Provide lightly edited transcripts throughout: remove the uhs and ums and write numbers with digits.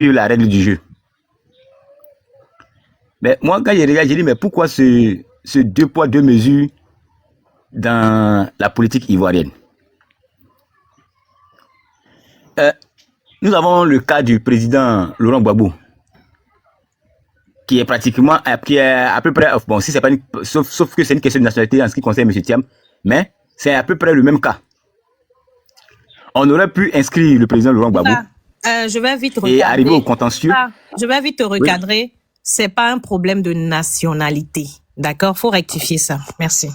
la règle du jeu. Mais moi, quand j'ai regardé, j'ai dit, mais pourquoi ce deux poids, deux mesures dans la politique ivoirienne? Nous avons le cas du président Laurent Gbagbo, qui est pratiquement, qui est à peu près, bon, si c'est pas sauf que c'est une question de nationalité en ce qui concerne M. Thiam, mais c'est à peu près le même cas. On aurait pu inscrire le président Laurent Gbagbo je vais vite recadrer. Et arriver au contentieux. Je vais vite te recadrer. Oui. C'est pas un problème de nationalité. D'accord? Faut rectifier ça. Merci.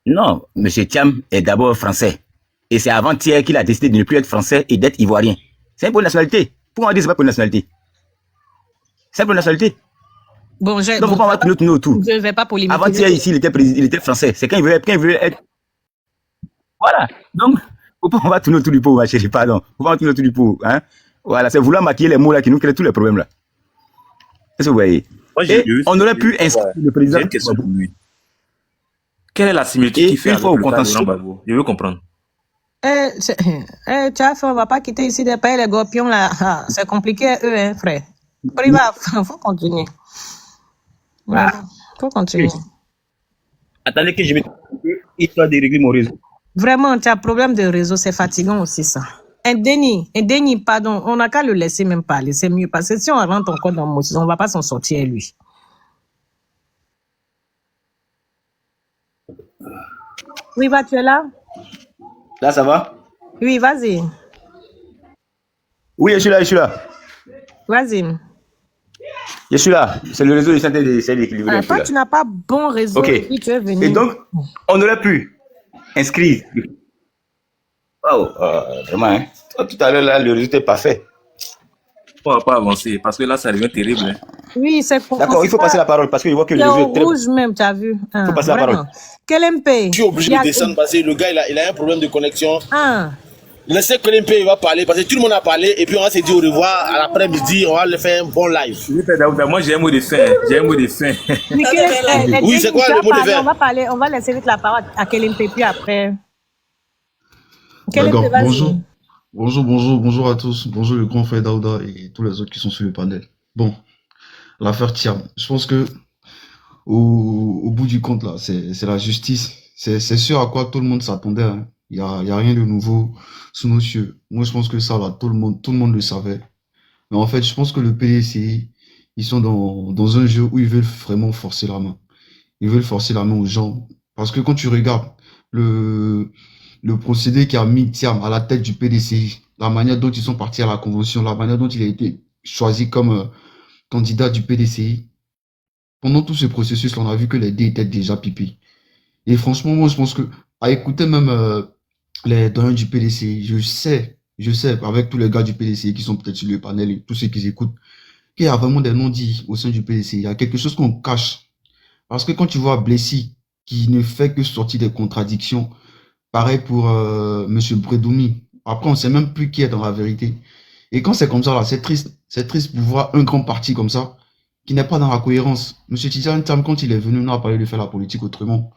Non, M. Thiam est d'abord français. Et c'est avant-hier qu'il a décidé de ne plus être français et d'être ivoirien. C'est pour la nationalité. Pourquoi on dit que c'est pas pour la nationalité? C'est pour la nationalité. Bon, donc, pourquoi on va tourner autour? Je ne vais pas polémiquer. Avant-hier, ici, il était français. C'est quand il veut être. Voilà. Donc, pourquoi on va tourner autour du pot, ma chérie? Pardon. Pourquoi on va tourner autour du pot, hein? Voilà, c'est vouloir maquiller les mots là qui nous créent tous les problèmes là. Est-ce que vous voyez? Et on aurait pu inscrire le président. Quelle est la similitude qui fait avec le cas de Laurent Gbagbo? Je veux comprendre. Tu as fait, on va pas quitter ici des pays, les gopions là. C'est compliqué eux, hein, frère. Privat, faut continuer. Voilà. Faut continuer. Attendez que je vais histoire de régler mon réseau. Vraiment, tu as un problème de réseau, c'est fatigant aussi ça. Indéni, pardon, on n'a qu'à le laisser même parler, c'est mieux. Parce que si on rentre encore dans le mot, on ne va pas s'en sortir lui. Oui, tu es là? Là, ça va? Oui, vas-y. Oui, je suis là. Vas-y. Je suis là. C'est le réseau de santé d'essayer d'équilibrer. Toi, tu n'as pas bon réseau. Ok. Oui, tu es venu. Et donc, on aurait pu inscrire. Wow, vraiment, hein. Tout à l'heure, là, le résultat est parfait. On va pas avancer parce que là, ça devient terrible. Hein. Oui, c'est pour. D'accord, il faut passer la parole parce que je vois que le réseau est très rouge même, tu as vu. Il faut passer la parole. Quel MP? Je suis obligé de descendre parce que le gars, il a un problème de connexion. Laissez que l'MP va parler parce que tout le monde a parlé et puis on va se dire au revoir à l'après-midi, on va le faire un bon live. Moi j'ai un mot de fin. Oui, c'est quoi le mot de fin? On va laisser vite la parole à quel MP puis après. D'accord, bonjour à tous. Bonjour le grand frère Daouda et tous les autres qui sont sur le panel. Bon, l'affaire Thiam, je pense que au bout du compte là, c'est la justice. C'est sûr à quoi tout le monde s'attendait. Hein. Il y a rien de nouveau sous nos cieux. Moi, je pense que ça là, tout le monde le savait. Mais en fait, je pense que le PDCI, ils sont dans un jeu où ils veulent vraiment forcer la main. Ils veulent forcer la main aux gens. Parce que quand tu regardes le procédé qui a mis Thiam à la tête du PDCI, la manière dont ils sont partis à la convention, la manière dont il a été choisi comme candidat du PDCI, pendant tout ce processus, on a vu que les dés étaient déjà pipés. Et franchement, moi, je pense que, à écouter même les doyens du PDCI, je sais, avec tous les gars du PDCI qui sont peut-être sur le panel et tous ceux qui écoutent, qu'il y a vraiment des non-dits au sein du PDCI. Il y a quelque chose qu'on cache. Parce que quand tu vois Blessy, qui ne fait que sortir des contradictions, pareil pour Monsieur Bredoumi. Après, on sait même plus qui est dans la vérité. Et quand c'est comme ça, là, c'est triste. C'est triste pour voir un grand parti comme ça, qui n'est pas dans la cohérence. Monsieur Tidiane Thiam, quand il est venu, on a parlé de faire la politique autrement.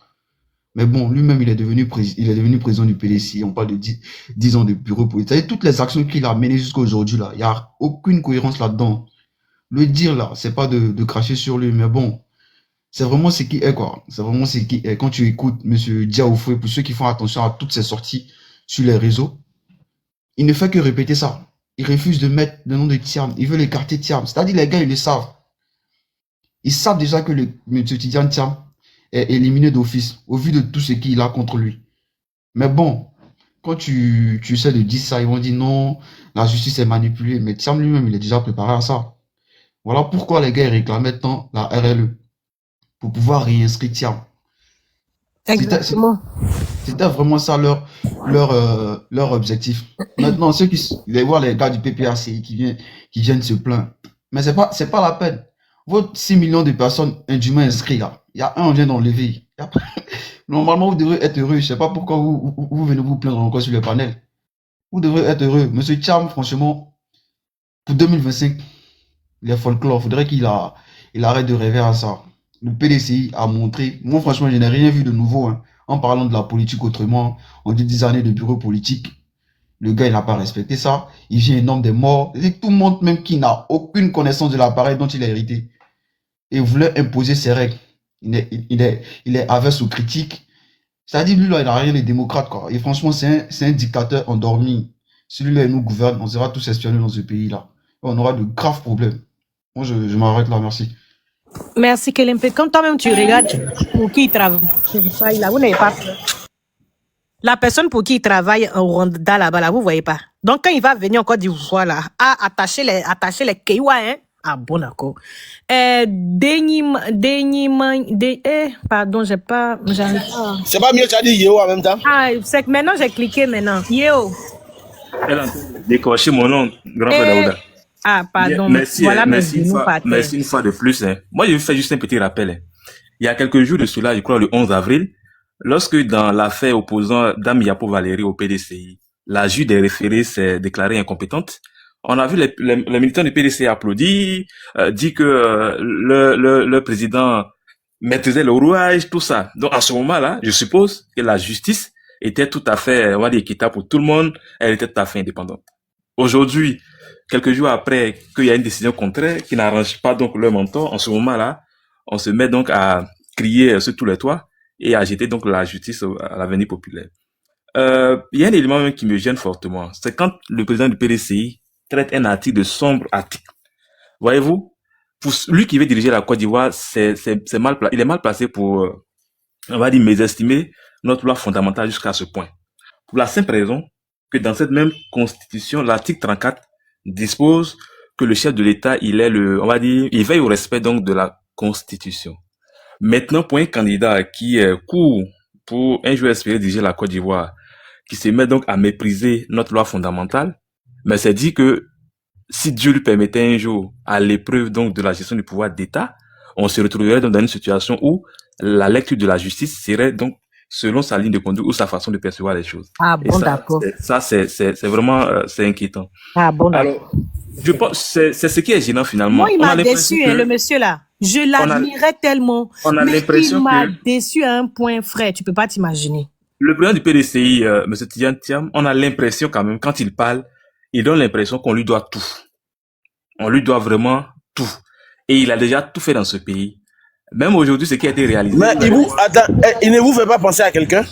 Mais bon, lui-même, il est devenu président du PDCI. On parle de 10 ans de bureau politique. Et toutes les actions qu'il a menées jusqu'à aujourd'hui, là, il n'y a aucune cohérence là-dedans. Le dire, là, c'est pas de cracher sur lui, mais bon, c'est vraiment ce qui est, quoi. C'est vraiment ce qui est. Quand tu écoutes Monsieur Diaoufoué, pour ceux qui font attention à toutes ces sorties sur les réseaux, il ne fait que répéter ça. Il refuse de mettre le nom de Thiam. Il veut l'écarter Thiam. C'est-à-dire, les gars, ils le savent. Ils savent déjà que Monsieur Tidiane Thiam est éliminé d'office, au vu de tout ce qu'il a contre lui. Mais bon, quand tu essaies de dire ça, ils vont dire non, la justice est manipulée. Mais Thiam lui-même, il est déjà préparé à ça. Voilà pourquoi les gars, ils réclamaient tant la RLE. Pour pouvoir réinscrire Thiam. Exactement. C'était vraiment ça leur objectif. Maintenant, ceux qui voir les gars du PPAC qui viennent se plaindre. Mais c'est pas la peine. Vos 6 millions de personnes indûment inscrites là, il y a un, on vient d'enlever. Normalement, vous devrez être heureux. Je sais pas pourquoi vous venez vous plaindre encore sur le panel. Vous devrez être heureux. Monsieur Thiam, franchement, pour 2025, les folklore, faudrait qu'il arrête de rêver à ça. Le PDCI a montré, moi franchement je n'ai rien vu de nouveau, hein, en parlant de la politique autrement, en 10 années de bureau politique. Le gars, il n'a pas respecté ça. Il vient, il nomme des morts. Et tout le monde, même qui n'a aucune connaissance de l'appareil dont il a hérité, et voulait imposer ses règles. Il est averse aux critiques. C'est-à-dire, lui, là, il n'a rien des démocrates, quoi. Et franchement, c'est un dictateur endormi. Celui-là, il nous gouverne. On sera tous espionnés dans ce pays-là. On aura de graves problèmes. Moi, je m'arrête là. Merci. Merci, Kelempe. Quand toi-même tu regardes pour qui il travaille, là, vous n'avez pas peur. La personne pour qui il travaille au Rwanda là-bas, là, vous voyez pas. Donc, quand il va venir en Côte d'Ivoire, là, à attacher les Keiwa, hein. Ah, bon, d'accord. Pardon, j'arrive pas. C'est pas mieux, tu as dit Yeo en même temps. Ah, c'est que maintenant, j'ai cliqué maintenant. Yeo. Elle a décroché mon nom, grand frère Daouda. Ah, pardon. Merci, voilà merci une fois de plus. Hein. Moi, je vais faire juste un petit rappel. Hein. Il y a quelques jours de cela, je crois le 11 avril, lorsque dans l'affaire opposant Dame Yapo Valérie au PDCI, la juge des référés s'est déclarée incompétente, on a vu les militants du PDCI applaudir, dit que le président maîtrisait le rouage, tout ça. Donc, à ce moment-là, je suppose que la justice était tout à fait, on va dire, équitable pour tout le monde, elle était tout à fait indépendante. Aujourd'hui, quelques jours après qu'il y a une décision contraire qui n'arrange pas donc le mentor, en ce moment-là, on se met donc à crier sur tous les toits et à jeter donc la justice à l'avenir populaire. Il y a un élément même qui me gêne fortement, c'est quand le président du PDCI traite un article de sombre article. Voyez-vous, pour lui qui veut diriger la Côte d'Ivoire, il est mal placé pour, on va dire, mésestimer notre loi fondamentale jusqu'à ce point. Pour la simple raison que dans cette même constitution, l'article 34 dispose que le chef de l'État, il veille au respect donc de la Constitution. Maintenant, pour un candidat qui court pour un jour espérer diriger la Côte d'Ivoire, qui se met donc à mépriser notre loi fondamentale, mais c'est dit que si Dieu lui permettait un jour, à l'épreuve donc de la gestion du pouvoir d'État, on se retrouverait donc dans une situation où la lecture de la justice serait donc selon sa ligne de conduite ou sa façon de percevoir les choses. Ah bon, d'accord. Ça, c'est vraiment, c'est inquiétant. Ah bon, d'accord. Alors, je pense, c'est ce qui est gênant finalement. Moi, il m'a déçu, le monsieur là. Je l'admirais tellement. On a l'impression il m'a déçu à un point, frère. Tu peux pas t'imaginer. Le président du PDCI, M. Tidjane Thiam, on a l'impression quand même, quand il parle, il donne l'impression qu'on lui doit tout. On lui doit vraiment tout. Et il a déjà tout fait dans ce pays. Même aujourd'hui, ce qui a été réalisé. Mais il ne vous fait pas penser à quelqu'un?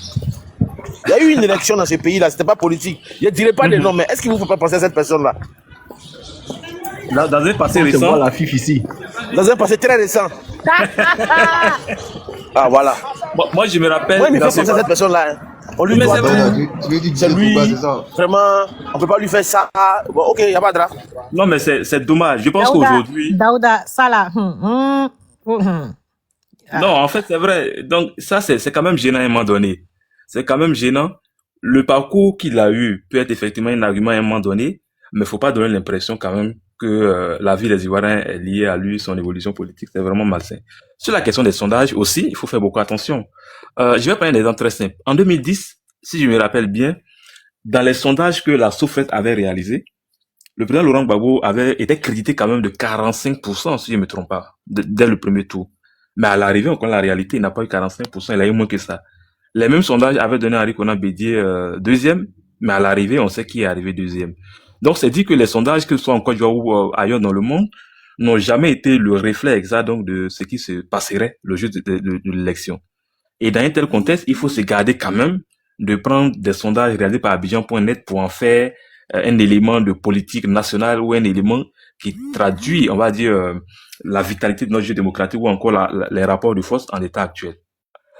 Il y a eu une élection dans ce pays-là, c'était pas politique. Je ne dirais pas les noms, mais est-ce qu'il ne vous fait pas penser à cette personne-là? Dans un passé récent. la FIF ici. Dans un passé très récent. Ah, voilà. Moi, je me rappelle. Moi, il me fait penser à cette personne-là. Hein. On lui doit c'est lui, vraiment, on ne peut pas lui faire ça. Bon, ok, il n'y a pas de drame. Non, mais c'est dommage. Je pense qu'aujourd'hui. Daouda, ça là. Non, en fait, c'est vrai. Donc, ça, c'est quand même gênant à un moment donné. C'est quand même gênant. Le parcours qu'il a eu peut être effectivement un argument à un moment donné, mais il faut pas donner l'impression quand même que la vie des Ivoiriens est liée à lui, son évolution politique. C'est vraiment malsain. Sur la question des sondages aussi, il faut faire beaucoup attention. Je vais prendre un exemple très simple. En 2010, si je me rappelle bien, dans les sondages que la Sofret avait réalisés, le président Laurent Gbagbo avait été crédité quand même de 45%, si je ne me trompe pas, dès le premier tour. Mais à l'arrivée, on connaît la réalité, il n'a pas eu 45%, il a eu moins que ça. Les mêmes sondages avaient donné Henri Konan Bédié deuxième, mais à l'arrivée, on sait qui est arrivé deuxième. Donc, c'est dit que les sondages, que ce soit en Côte d'Ivoire ou ailleurs dans le monde, n'ont jamais été le reflet exact donc de ce qui se passerait le jour de l'élection. Et dans un tel contexte, il faut se garder quand même de prendre des sondages réalisés par Abidjan.net pour en faire un élément de politique nationale ou un élément qui traduit, on va dire, la vitalité de notre jeu démocratique ou encore les rapports de force en l'état actuel.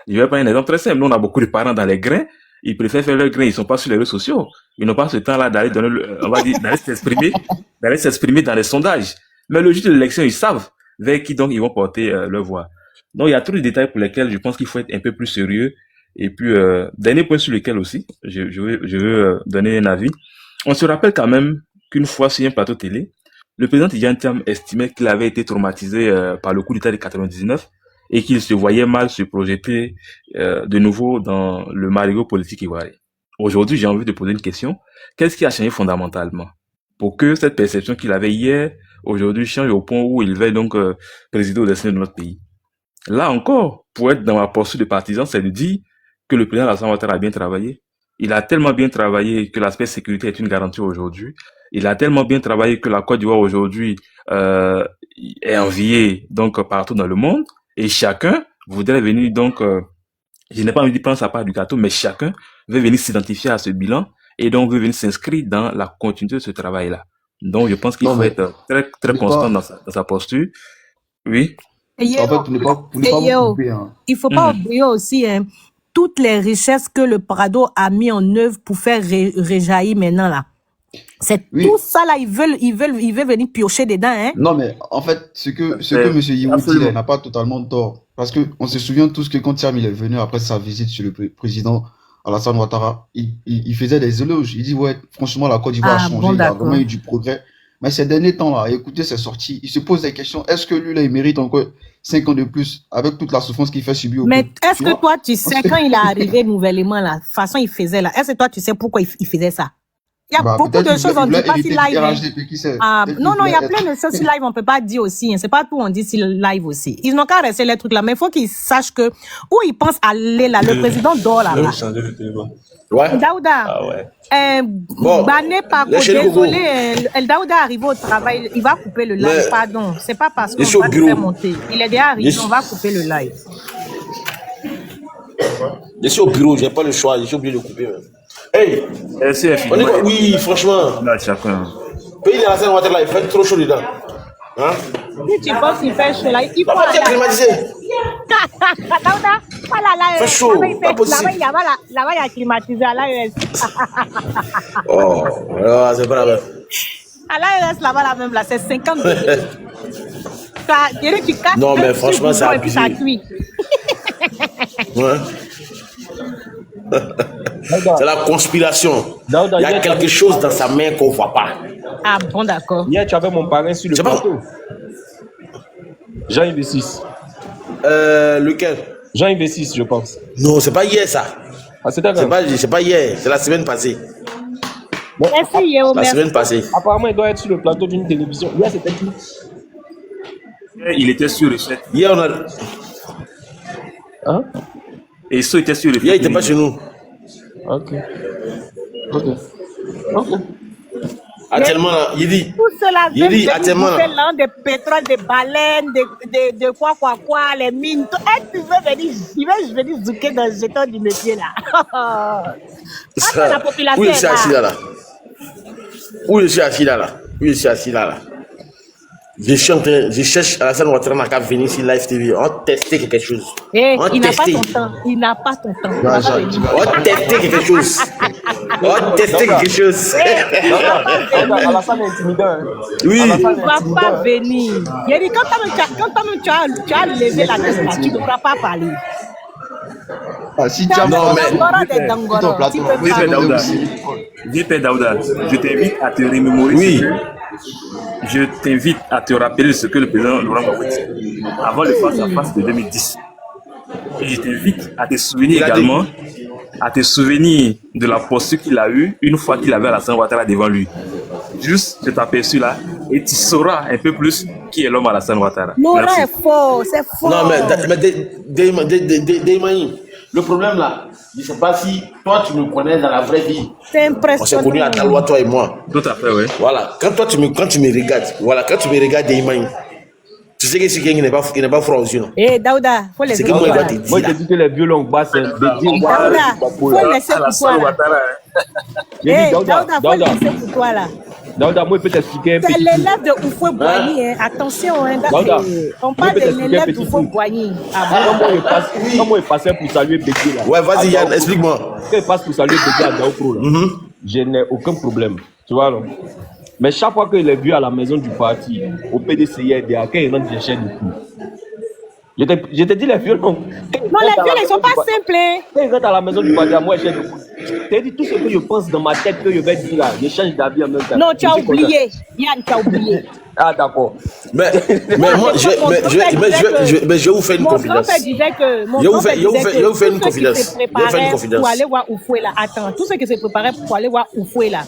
Je vais prendre un exemple très simple. Nous, on a beaucoup de parents dans les grains. Ils préfèrent faire leur grain. Ils sont pas sur les réseaux sociaux. Ils n'ont pas ce temps-là d'aller donner, on va dire, d'aller s'exprimer dans les sondages. Mais le jour de l'élection, ils savent vers qui donc ils vont porter leur voix. Donc, il y a tous les détails pour lesquels je pense qu'il faut être un peu plus sérieux. Et puis, dernier point sur lequel aussi, je veux donner un avis. On se rappelle quand même qu'une fois sur un plateau télé, le président Tidjane Thiam estimait qu'il avait été traumatisé par le coup d'État de 99 et qu'il se voyait mal se projeter de nouveau dans le marigot politique ivoirien. Aujourd'hui, j'ai envie de poser une question. Qu'est-ce qui a changé fondamentalement pour que cette perception qu'il avait hier, aujourd'hui, change au point où il va donc présider au destin de notre pays? Là encore, pour être dans la posture de partisan, c'est de dire que le président Alassane Ouattara a bien travaillé. Il a tellement bien travaillé que l'aspect sécurité est une garantie aujourd'hui. Il a tellement bien travaillé que la Côte d'Ivoire aujourd'hui est enviée donc partout dans le monde. Et chacun voudrait venir donc, je n'ai pas envie de prendre sa part du gâteau, mais chacun veut venir s'identifier à ce bilan et donc veut venir s'inscrire dans la continuité de ce travail-là. Donc je pense qu'il faut être très très constant dans sa posture. Oui. En fait, pour ne pas vous couper, hein. Il faut pas oublier aussi toutes les richesses que le Prado a mis en œuvre pour faire réjaillir maintenant là. C'est tout ça là, ils veulent venir piocher dedans, hein. Non, mais en fait, ce que M. Yiwoudi dit n'a pas totalement tort. Parce que on se souvient tous que quand Thiam il est venu après sa visite chez le président Alassane Ouattara, il faisait des éloges. Il dit, ouais, franchement, la Côte d'Ivoire a changé, il y a vraiment eu du progrès. Mais ces derniers temps-là, écoutez ses sorties, il se pose des questions. Est-ce que lui, là, il mérite encore 5 ans de plus avec toute la souffrance qu'il fait subir au Mais peuple? est-ce que toi, tu sais, quand il est arrivé nouvellement, là, de toute façon, il faisait là, est-ce que toi, tu sais pourquoi il faisait ça? Il y a beaucoup de choses, on ne dit pas si live. Non, il y a plein de choses si live, on ne peut pas dire aussi. Hein. C'est pas tout, on dit si live aussi. Ils n'ont qu'à rester les trucs là. Mais il faut qu'ils sachent que où ils pensent aller là, le président dort là-bas. Ouais. Daouda. Ah ouais. Bané Paco, désolé, El Daouda arrive au travail, il va couper le live, pardon. C'est pas parce qu'on va le faire monter. Il est déjà arrivé, on va couper le live. Je suis au bureau, j'ai pas le choix, je suis obligé de couper. Hey, oui, franchement. Là, chacun. Pays de la scène Ouattara, il fait trop chaud dedans. Hein? Si tu penses qu'il fait chaud là, il faut aller climatisé. Fait chaud, pas possible. Là-bas, il y a climatisé à l'AES. Oh, c'est pas la même. À l'AES, là-bas, la même, là, c'est 50 degrés. Non, mais franchement, c'est abusé. Ouais. C'est la conspiration. Il y a quelque chose dans sa main qu'on ne voit pas. Ah bon, d'accord. Hier, tu avais mon parrain sur le plateau. Jean-Yves VI. Lequel? Jean-Yves VI, je pense. Non, c'est pas hier ça. Ah, c'est pas hier, c'est la semaine passée. Bon, merci, Yéo. La semaine passée. Apparemment, il doit être sur le plateau d'une télévision. Hier, c'était qui? Il était sur le chef. Hier, on a. Hein? Et ça était sur le hier, il n'était pas chez nous. Ok. Actuellement, il dit. Tout cela il dit actuellement. De pétrole, de baleines, de quoi, les mines. Est-ce que tu veux venir zouker dans le jeton du métier là? La population. Où je suis assis là? Où je suis assis là? Je cherche Alassane Ouattara qu'à venir sur Live TV. On testait quelque chose. Il n'a pas ton temps. Il n'a pas ton temps. On testait quelque chose. Alassane est intimidant. Oui. Il ne va pas venir. Il dit, quand tu as levé la tête là, tu ne pourras pas parler. Si tu as Daouda, je t'invite à te remémorer. Oui. Je t'invite à te rappeler ce que le président Laurent Gbagbo dit avant le face-à-face de 2010. Et je t'invite à te souvenir également, de la posture qu'il a eue une fois qu'il avait Alassane Ouattara devant lui. Juste cet aperçu-là, et tu sauras un peu plus qui est l'homme Alassane Ouattara. Laurent est fort, c'est fort. Non, mais Deymaï, le problème là, je ne sais pas si toi tu me connais dans la vraie vie. C'est impressionnant. On s'est connus à Talois, toi et moi. Tout à fait, oui. Voilà, quand tu me regardes, Deymaï, tu sais que c'est quelqu'un qui n'est pas froid aux yeux, non? Daouda, faut laisser. C'est que moi, il va te dire. Moi, je te dis que les violons basses, c'est Daouda, faut laisser pour toi là. Daouda, faut laisser pour toi là. Daouda, moi, je peux t'expliquer un petit truc. C'est l'élève de Oufoué Boigny, attention, on parle de l'élève de Oufoué Boigny. Comment il passait pour saluer Bégué là? Ouais, vas-y Yann, explique-moi. Quand il passe pour saluer Bégué à Daoupro là, je n'ai aucun problème, tu vois non? Mais chaque fois qu'il est vu à la maison du parti, au PDCID, quand il rentre, je cherche du coup. Je te dis les violons. Non, les violons, ils ne sont pas simples. Quand il rentre à la maison du parti, moi, je cherche du coup. Je te dis tout ce que je pense dans ma tête que je vais dire là, je change d'avis en même temps. Non, tu as oublié. Yann, tu as oublié. Ah, d'accord. Mais moi, je vais vous faire une confidence. Je vais vous faire une confidence. Pour aller voir Oufoué là. Attends, tous ceux qui se préparaient pour aller voir Oufoué là,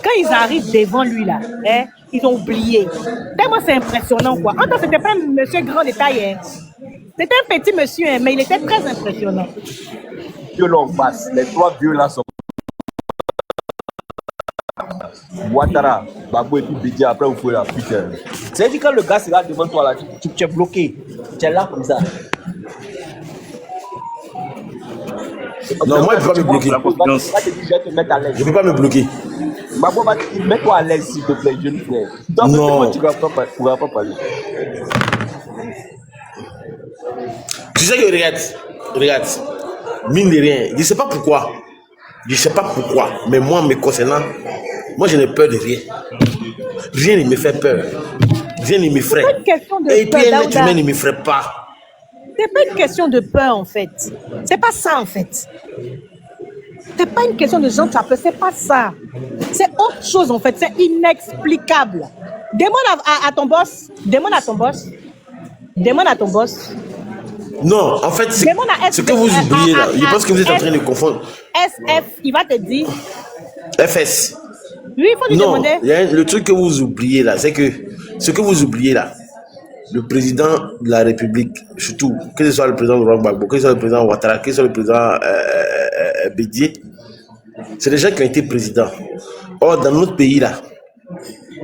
quand ils arrivent devant lui là, ils ont oublié. Tellement c'est impressionnant quoi. En tout, c'était pas un monsieur grand de taille. C'était un petit monsieur, mais il était très impressionnant. Violon basse, les trois vieux là sont Ouattara, Gbagbo et puis Bédia, après vous pouvez la putain. C'est-à-dire quand le gars sera devant toi là, tu es bloqué. Tu es là comme ça. Non, moi, je ne peux pas me bloquer. Je ne peux pas me bloquer. Gbagbo va te dire, mets-toi à l'aise s'il te plaît, jeune frère. Non. Tu ne vas pas parler. Tu sais que, regarde, mine de rien, je ne sais pas pourquoi. Mais moi, me concernant, moi, je n'ai peur de rien. Rien ne me fait peur. Rien ne m'effraie. Et puis, un être humain ne m'effraie pas. C'est pas une question de peur, en fait. C'est pas ça, en fait. C'est pas une question de gens qui peur, c'est pas ça. C'est autre chose, en fait. C'est inexplicable. Demande à ton boss. Demande à ton boss. Non, en fait, ce que vous oubliez là, je pense que vous êtes en train de confondre. SF, il va te dire. FS. Oui, il faut lui demander. Le truc que vous oubliez là, c'est que ce que vous oubliez là, le président de la République, surtout, que ce soit le président Laurent Gbagbo, que ce soit le président Ouattara, que ce soit le président Bédié, c'est des gens qui ont été présidents. Or, dans notre pays là,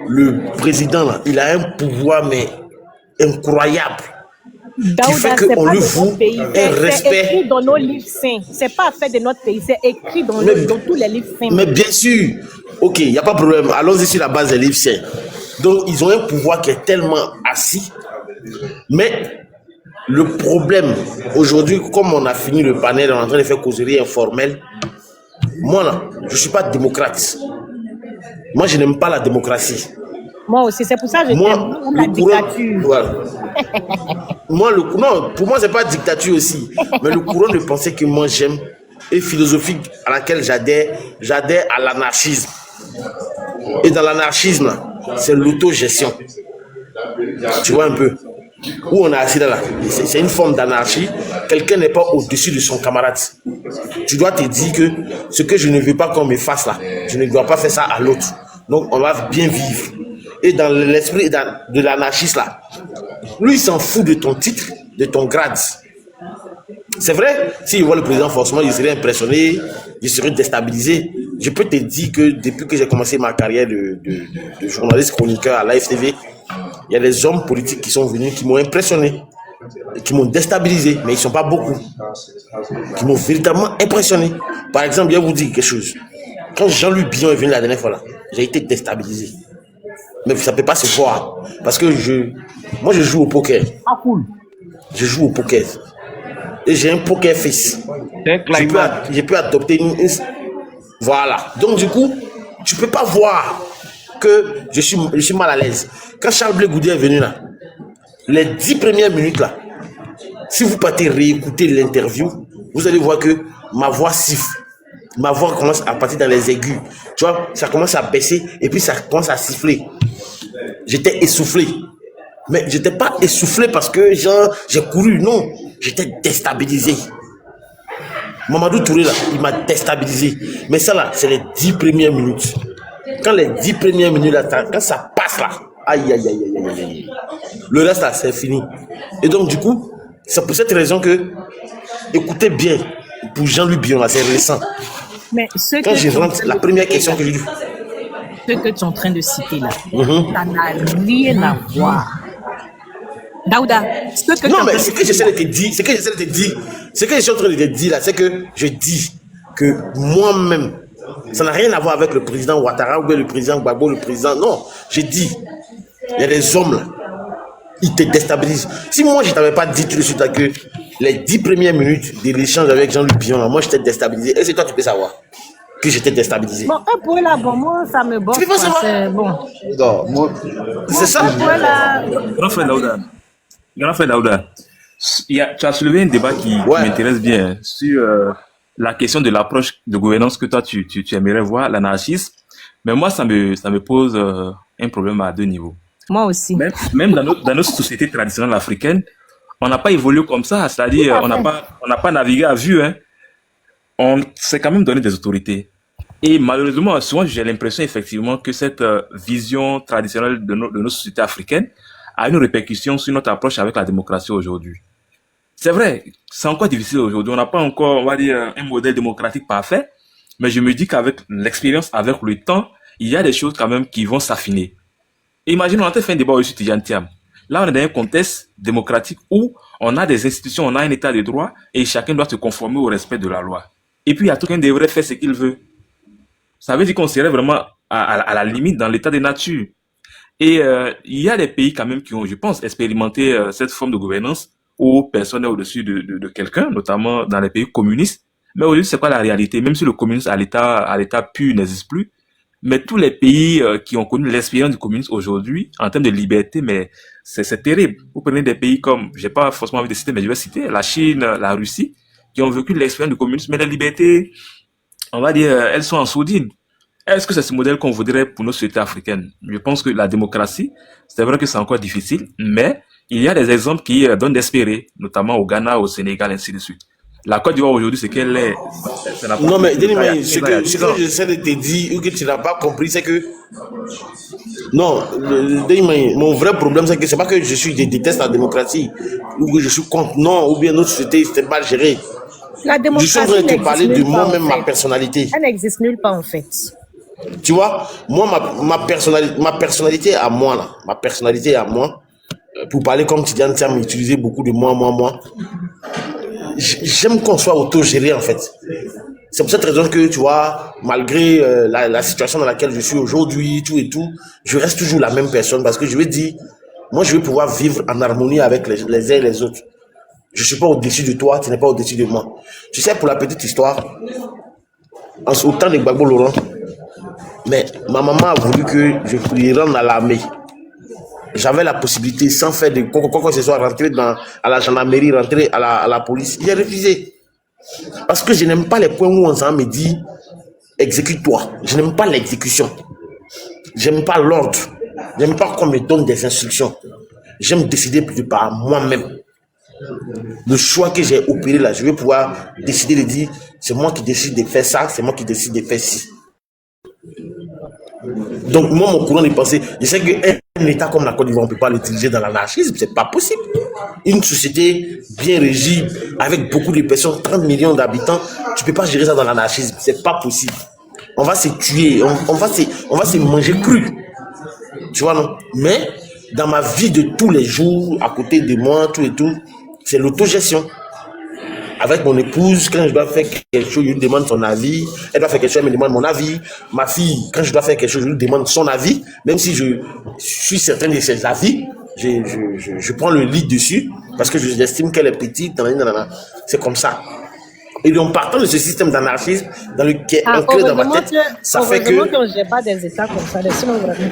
le président là, il a un pouvoir mais incroyable. Daouda, qui fait qu'on lui voue un respect. C'est écrit dans nos livres saints. C'est pas fait de notre pays, c'est écrit dans tous les livres saints. Mais bien sûr, ok, il n'y a pas de problème. Allons-y sur la base des livres saints. Donc, ils ont un pouvoir qui est tellement assis. Mais le problème, aujourd'hui, comme on a fini le panel, on est en train de faire causerie informelle, moi là, je ne suis pas démocrate. Moi, je n'aime pas la démocratie. Moi aussi, c'est pour ça que je t'aime la dictature. Voilà. Non, pour moi, c'est pas dictature aussi. Mais le courant de pensée que moi j'aime et philosophique à laquelle j'adhère à l'anarchisme. Et dans l'anarchisme, c'est l'autogestion. Tu vois un peu où on est assis là. C'est une forme d'anarchie. Quelqu'un n'est pas au-dessus de son camarade. Tu dois te dire que ce que je ne veux pas qu'on me fasse là, je ne dois pas faire ça à l'autre. Donc on va bien vivre. Et dans l'esprit de l'anarchiste là, lui il s'en fout de ton titre, de ton grade. C'est vrai, s'il voit le président, forcément, il serait impressionné, il serait déstabilisé. Je peux te dire que depuis que j'ai commencé ma carrière de journaliste chroniqueur à l'AFTV, il y a des hommes politiques qui sont venus, qui m'ont impressionné, qui m'ont déstabilisé, mais ils ne sont pas beaucoup, qui m'ont véritablement impressionné. Par exemple, je vais vous dire quelque chose. Quand Jean-Luc Billon est venu la dernière fois là, j'ai été déstabilisé. Mais ça ne peut pas se voir. Parce que moi, je joue au poker. Ah, cool. Je joue au poker. Et j'ai un poker face. Je peux adopter une... Voilà. Donc, du coup, tu ne peux pas voir que je suis mal à l'aise. Quand Charles Blé Goudé est venu là, les 10 premières minutes là, si vous partez réécouter l'interview, vous allez voir que ma voix siffle. Ma voix commence à partir dans les aigus. Tu vois, ça commence à baisser et puis ça commence à siffler. J'étais essoufflé. Mais je n'étais pas essoufflé parce que j'ai couru. Non, j'étais déstabilisé. Mamadou Touré là, il m'a déstabilisé. Mais ça là, c'est les 10 premières minutes. Quand les 10 premières minutes là, quand ça passe là, aïe aïe aïe aïe aïe aïe. Le reste là, c'est fini. Et donc du coup, c'est pour cette raison que, écoutez bien, pour Jean-Luc Billon là, c'est récent. Mais quand je rentre, la première question que je lui... Ce que tu es en train de citer là, ça n'a rien à voir. Daouda, non, mais ce que j'essaie de te dire, ce que je suis en train de te dire là, c'est que je dis que moi-même, ça n'a rien à voir avec le président Ouattara ou le président Gbagbo, le président. Non, je dis, il y a des hommes là, ils te déstabilisent. Si moi je ne t'avais pas dit tout de suite là, que les 10 premières minutes de l'échange avec Jean-Luc Billon là, moi j'étais déstabilisé. Et c'est toi tu peux savoir que j'étais déstabilisé. Bon, un point là, bon, moi ça me bosse. Tu peux pas savoir. C'est bon. Non, moi, c'est ça. Grand frère Daouda, tu as soulevé un débat qui m'intéresse bien sur la question de l'approche de gouvernance que toi tu aimerais voir, l'anarchisme. Mais moi, ça me pose un problème à deux niveaux. Moi aussi. Même dans notre société traditionnelle africaine, on n'a pas évolué comme ça, c'est-à-dire on n'a pas navigué à vue. Hein. On s'est quand même donné des autorités. Et malheureusement, souvent, j'ai l'impression effectivement que cette vision traditionnelle de nos sociétés africaines a une répercussion sur notre approche avec la démocratie aujourd'hui. C'est vrai, c'est encore difficile aujourd'hui. On n'a pas encore, on va dire, un modèle démocratique parfait, mais je me dis qu'avec l'expérience, avec le temps, il y a des choses quand même qui vont s'affiner. Imagine, on a fait un débat au-dessus de Tidjane Thiam. Là, on est dans un contexte démocratique où on a des institutions, on a un état de droit et chacun doit se conformer au respect de la loi. Et puis, il y a tout un devrait faire ce qu'il veut. Ça veut dire qu'on serait vraiment à la limite dans l'état de nature. Et il y a des pays quand même qui ont, je pense, expérimenté cette forme de gouvernance où personne n'est au-dessus de quelqu'un, notamment dans les pays communistes. Mais aujourd'hui, c'est quoi la réalité? Même si le communisme à l'état pur n'existe plus, mais tous les pays qui ont connu l'expérience du communisme aujourd'hui, en termes de liberté, mais c'est terrible. Vous prenez des pays comme, j'ai pas forcément envie de citer, mais je vais citer la Chine, la Russie, qui ont vécu l'expérience du communisme, mais les libertés, on va dire, elles sont en sourdine. Est-ce que c'est ce modèle qu'on voudrait pour nos sociétés africaines? Je pense que la démocratie, c'est vrai que c'est encore difficile, mais il y a des exemples qui donnent d'espérer, notamment au Ghana, au Sénégal, ainsi de suite. La Côte d'Ivoire aujourd'hui, c'est qu'elle est... Non, mais Denis, ce que j'essaie de te dire ou que tu n'as pas compris, c'est que... Non, Denis, mon vrai problème, c'est que c'est pas que je déteste la démocratie ou que je suis contre, non, ou bien notre société, c'était mal géré. La Je suis en démocratie train de te n'existe parler de nulle part, moi-même, en ma fait. personnalité. Elle n'existe nulle part, en fait. Tu vois, moi, ma personnalité à moi, là, ma personnalité à moi, pour parler comme Tidjane Thiam, utiliser beaucoup de moi. J'aime qu'on soit autogéré, en fait. C'est pour cette raison que, tu vois, malgré la situation dans laquelle je suis aujourd'hui, tout et tout, je reste toujours la même personne parce que je vais dire, moi, je vais pouvoir vivre en harmonie avec les uns et les autres. Je ne suis pas au-dessus de toi, tu n'es pas au-dessus de moi. Tu sais, pour la petite histoire, au temps de Gbagbo Laurent, mais ma maman a voulu que je rentre à l'armée. J'avais la possibilité, sans faire de quoi que ce soit, rentrer à la gendarmerie, rentrer à la police. J'ai refusé. Parce que je n'aime pas les points où on s'en me dit exécute-toi. Je n'aime pas l'exécution. J'aime pas l'ordre. J'aime pas qu'on me donne des instructions. J'aime décider par moi-même. Le choix que j'ai opéré là, je vais pouvoir décider de dire c'est moi qui décide de faire ça, c'est moi qui décide de faire ci. Donc moi, mon courant de pensée, je sais qu'un État comme la Côte d'Ivoire, on ne peut pas le diriger dans l'anarchisme, c'est pas possible. Une société bien régie, avec beaucoup de personnes, 30 millions d'habitants, tu ne peux pas gérer ça dans l'anarchisme, c'est pas possible. On va se tuer, on va se manger cru. Tu vois, non? Mais dans ma vie de tous les jours, à côté de moi, tout et tout, c'est l'autogestion. Avec mon épouse, quand je dois faire quelque chose, je lui demande son avis. Elle doit faire quelque chose, elle me demande mon avis. Ma fille, quand je dois faire quelque chose, je lui demande son avis. Même si je suis certain de ses avis, je prends le lead dessus parce que j'estime qu'elle est petite. C'est comme ça. Et donc, partant de ce système d'anarchisme dans lequel ancré dans ma tête, ça fait que... Heureusement qu'on ne gère pas des États comme ça, sinon vraiment...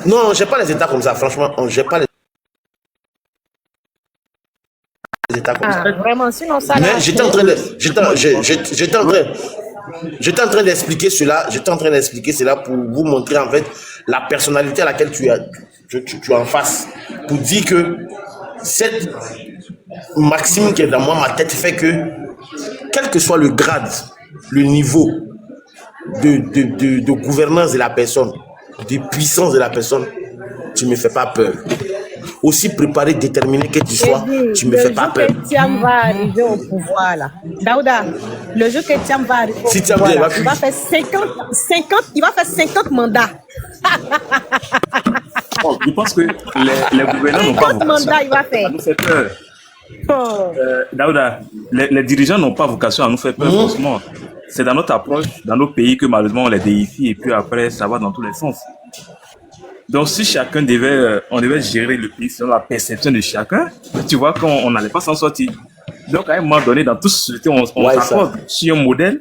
Non, on ne gère pas les États comme ça, franchement. On ne gère pas les États comme ça. Vraiment, sinon ça... Mais j'étais en train d'expliquer cela pour vous montrer en fait la personnalité à laquelle tu es en face. Pour dire que cette maxime qui est dans moi, ma tête fait que quel que soit le grade, le niveau de gouvernance de la personne, de puissance de la personne, tu ne me fais pas peur. Aussi préparé, déterminé que tu sois, tu ne me fais pas peur. Le jour que Thiam va arriver au pouvoir, là. Daouda, le jour que Thiam va arriver au Si pouvoir, Thiam là, il va faire 50 mandats. Bon, je pense que les gouvernants n'ont pas 50 mandats, il va faire. à nous faire peur. Oh. Daouda, les dirigeants n'ont pas vocation à nous faire peur, forcément. C'est dans notre approche, dans nos pays, que malheureusement on les déifie et puis après ça va dans tous les sens. Donc si chacun on devait gérer le pays selon la perception de chacun, tu vois qu'on n'allait pas s'en sortir. Donc à un moment donné, dans toute société, on s'accorde sur un modèle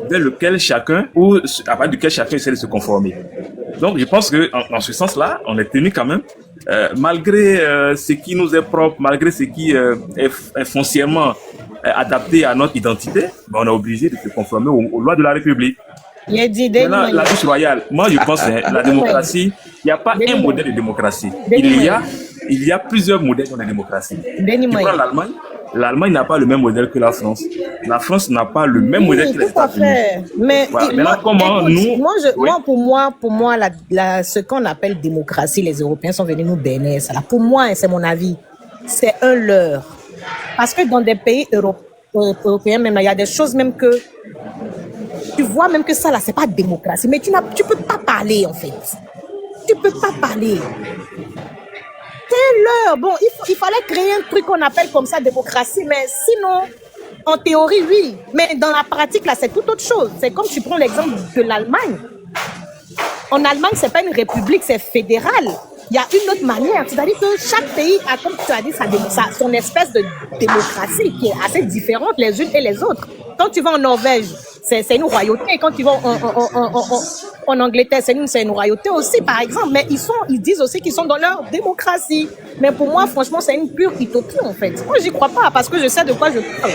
vers lequel chacun, ou à partir duquel chacun essaie de se conformer. Donc je pense que en ce sens-là, on est tenu quand même, malgré ce qui nous est propre, malgré ce qui est foncièrement adapté à notre identité, ben, on est obligé de se conformer aux lois de la République. Maintenant, la douce royale, moi je pense que la démocratie, il n'y a pas un modèle de démocratie. Il y a plusieurs modèles de démocratie. Tu prends l'Allemagne, l'Allemagne n'a pas le même modèle que la France. La France n'a pas le même modèle que les États-Unis. Mais voilà. Maintenant, comment nous... Pour moi, ce qu'on appelle démocratie, les Européens sont venus nous bénir. Ça, là. Pour moi, c'est mon avis, c'est un leurre. Parce que dans des pays européens, même, il y a des choses même que tu vois même que ça là, c'est pas démocratie. Mais tu peux pas parler en fait. Tu peux pas parler. C'est l'heure. Bon, il fallait créer un truc qu'on appelle comme ça démocratie, mais sinon, en théorie, oui. Mais dans la pratique, là, c'est tout autre chose. C'est comme tu prends l'exemple de l'Allemagne. En Allemagne, c'est pas une république, c'est fédéral. Il y a une autre manière. C'est-à-dire que chaque pays a, comme tu as dit, son espèce de démocratie qui est assez différente les unes et les autres. Quand tu vas en Norvège, c'est une royauté. Quand tu vas en Angleterre, c'est une royauté aussi, par exemple. Mais ils disent aussi qu'ils sont dans leur démocratie. Mais pour moi, franchement, c'est une pure utopie, en fait. Moi, j'y crois pas parce que je sais de quoi je parle.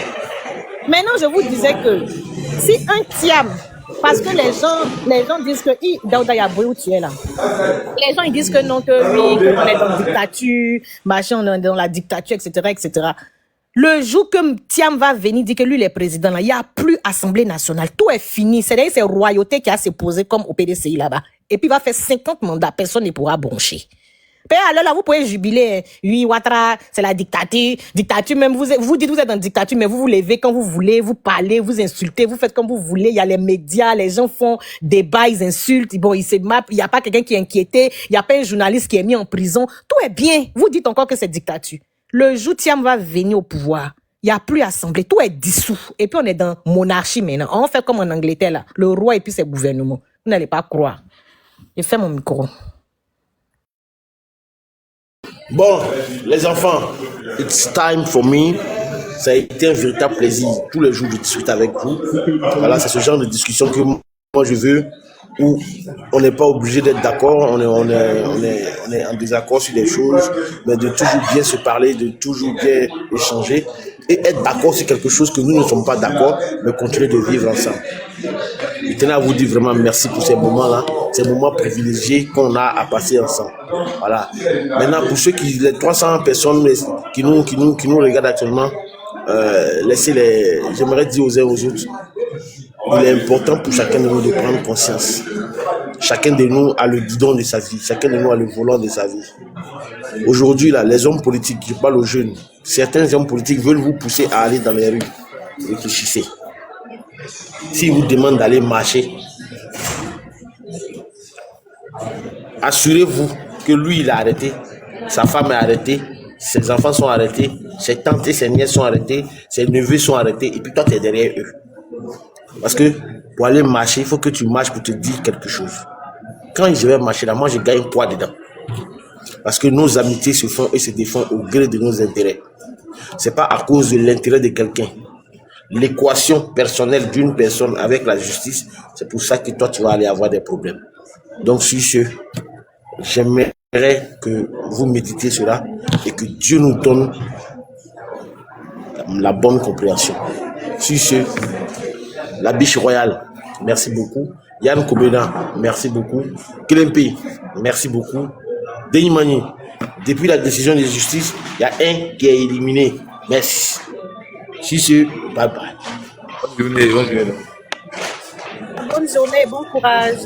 Maintenant, je vous disais que si un Thiam, parce que les gens disent que Daouda Yaboui où tu es là. Les gens ils disent que non, que oui, qu'on est dans la dictature, machin, on est dans la dictature, etc., etc. Le jour que Thiam va venir dire que lui, il est président, là, il n'y a plus Assemblée nationale. Tout est fini. C'est-à-dire c'est royauté qui a se posé comme au PDCI là-bas. Et puis il va faire 50 mandats. Personne ne pourra broncher. Puis alors là, vous pouvez jubiler. Oui, Ouattara, c'est la dictature. Dictature, même vous dites vous êtes dans la dictature, mais vous vous levez quand vous voulez, vous parlez, vous insultez, vous faites comme vous voulez. Il y a les médias, les gens font débat, ils insultent. Bon, il n'y a pas quelqu'un qui est inquiété, il n'y a pas un journaliste qui est mis en prison. Tout est bien. Vous dites encore que c'est dictature. Le jour Thiam va venir au pouvoir, il n'y a plus assemblée, tout est dissous. Et puis on est dans monarchie maintenant. On fait comme en Angleterre là, le roi et puis ses gouvernements. Vous n'allez pas croire. J'ai fait mon micro. Bon, les enfants, it's time for me. Ça a été un véritable plaisir tous les jours de discuter avec vous. Voilà, c'est ce genre de discussion que moi je veux, où on n'est pas obligé d'être d'accord, on est en désaccord sur des choses, mais de toujours bien se parler, de toujours bien échanger et être d'accord sur quelque chose que nous ne sommes pas d'accord, mais continuer de vivre ensemble. Je tenais à vous dire vraiment merci pour ces moments-là, ces moments privilégiés qu'on a à passer ensemble. Voilà. Maintenant, pour ceux les 300 personnes qui nous regardent actuellement, j'aimerais dire aux uns aux autres, il est important pour chacun de nous de prendre conscience. Chacun de nous a le guidon de sa vie, chacun de nous a le volant de sa vie. Aujourd'hui, là, les hommes politiques, je parle aux jeunes, certains hommes politiques veulent vous pousser à aller dans les rues. Réfléchissez. S'ils vous demandent d'aller marcher, assurez-vous que lui, il a arrêté, sa femme est arrêtée, ses enfants sont arrêtés, ses tantes et ses nièces sont arrêtés, ses neveux sont arrêtés, et puis toi, tu es derrière eux. Parce que pour aller marcher, il faut que tu marches pour te dire quelque chose. Quand je vais marcher là, moi, je gagne poids dedans. Parce que nos amitiés se font et se défendent au gré de nos intérêts. C'est pas à cause de l'intérêt de quelqu'un. L'équation personnelle d'une personne avec la justice, c'est pour ça que toi, tu vas aller avoir des problèmes. Donc, sur ce, j'aimerais que vous méditiez cela et que Dieu nous donne la bonne compréhension. Sur ce, la biche royale, merci beaucoup. Yann Kobena, merci beaucoup. Kelempi, merci beaucoup. Denis Mani, depuis la décision de justice, il y a un qui est éliminé. Merci. Sur ce, bye bye. Bonne journée. Bonne journée, bon courage.